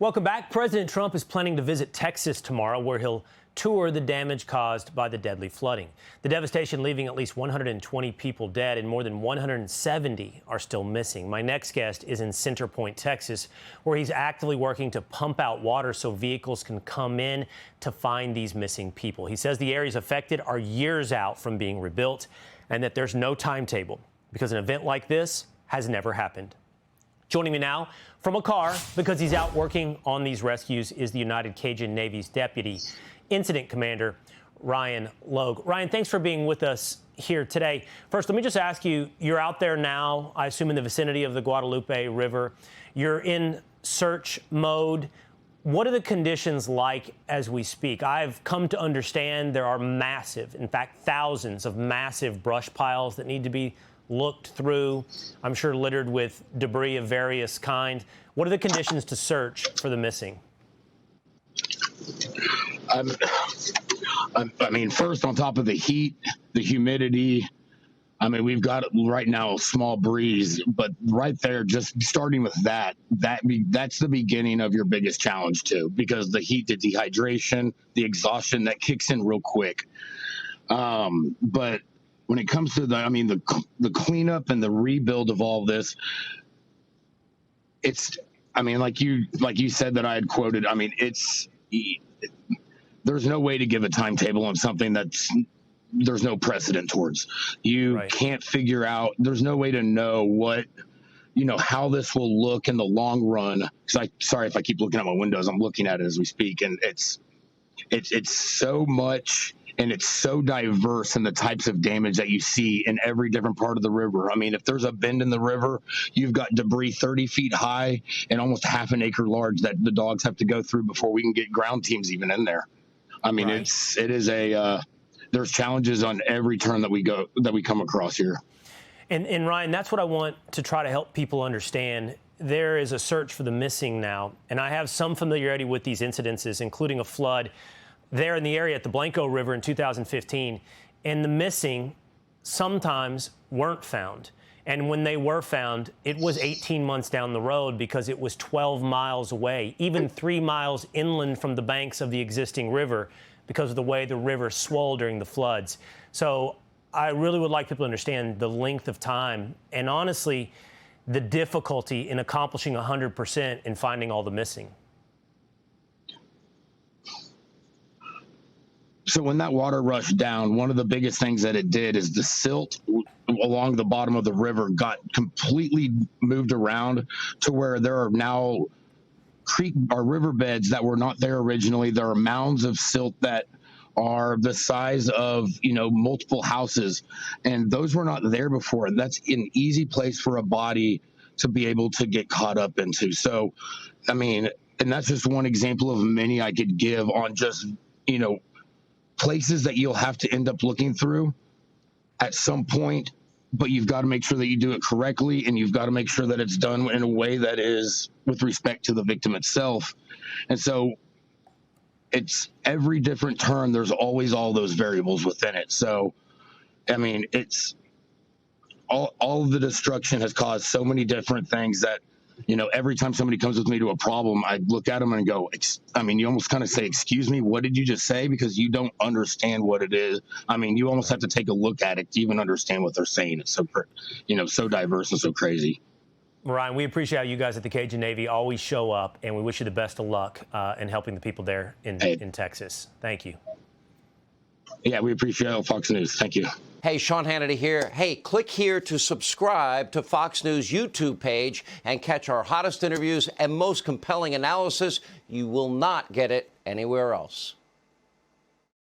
Welcome back. President Trump is planning to visit Texas tomorrow, where he'll tour the damage caused by the deadly flooding. The devastation leaving at least 120 people dead and more than 170 are still missing. My next guest is in Center Point, Texas, where he's actively working to pump out water so vehicles can come in to find these missing people. He says the areas affected are years out from being rebuilt and that there's no timetable because an event like this has never happened. Joining me now from a car, because he's out working on these rescues, is the United Cajun Navy's Deputy Incident Commander, Ryan Logue. Ryan, thanks for being with us here today. First, let me just ask you, you're out there now, I assume in the vicinity of the Guadalupe River. You're in search mode. What are the conditions like as we speak? I've come to understand there are massive, in fact, thousands of massive brush piles that need to be looked through, I'm sure littered with debris of various kind. What are the conditions to search for the missing? I mean, first, on top of the heat, the humidity, I mean, we've got right now a small breeze, but right there, just starting with that's the beginning of your biggest challenge too, because the heat, the dehydration, the exhaustion that kicks in real quick. But when it comes to the cleanup and the rebuild of all this, like you said that I had quoted, I mean, there's no way to give a timetable on something there's no precedent towards. You can't figure out, there's no way to know how this will look in the long run. Sorry if I keep looking at my windows, I'm looking at it as we speak. And it's so much, and it's so diverse in the types of damage that you see in every different part of the river. I mean, if there's a bend in the river, you've got debris 30 feet high and almost half an acre large that the dogs have to go through before we can get ground teams even in there. I mean, there's challenges on every turn that we come across here. And Ryan, that's what I want to try to help people understand. There is a search for the missing now, and I have some familiarity with these incidences, including a flood there in the area at the Blanco River in 2015, and the missing sometimes weren't found. And when they were found, it was 18 months down the road because it was 12 miles away, even 3 miles inland from the banks of the existing river because of the way the river swelled during the floods. So I really would like people to understand the length of time and honestly, the difficulty in accomplishing 100% in finding all the missing. So when that water rushed down, one of the biggest things that it did is the silt along the bottom of the river got completely moved around to where there are now riverbeds that were not there originally. There are mounds of silt that are the size of, multiple houses, and those were not there before. And that's an easy place for a body to be able to get caught up into. So, I mean, and that's just one example of many I could give on just, places that you'll have to end up looking through at some point, but you've got to make sure that you do it correctly, and you've got to make sure that it's done in a way that is with respect to the victim itself. And so it's every different turn, there's always all those variables within it. So, I mean, it's all of the destruction has caused so many different things that, every time somebody comes with me to a problem, I look at them and go, you almost kind of say, excuse me, what did you just say? Because you don't understand what it is. I mean, you almost have to take a look at it to even understand what they're saying. It's so, so diverse and so crazy. Ryan, we appreciate how you guys at the Cajun Navy always show up, and we wish you the best of luck in helping the people there in Texas. Thank you. Yeah, we appreciate it, Fox News. Thank you. Hey, Sean Hannity here. Hey, click here to subscribe to Fox News YouTube page and catch our hottest interviews and most compelling analysis. You will not get it anywhere else.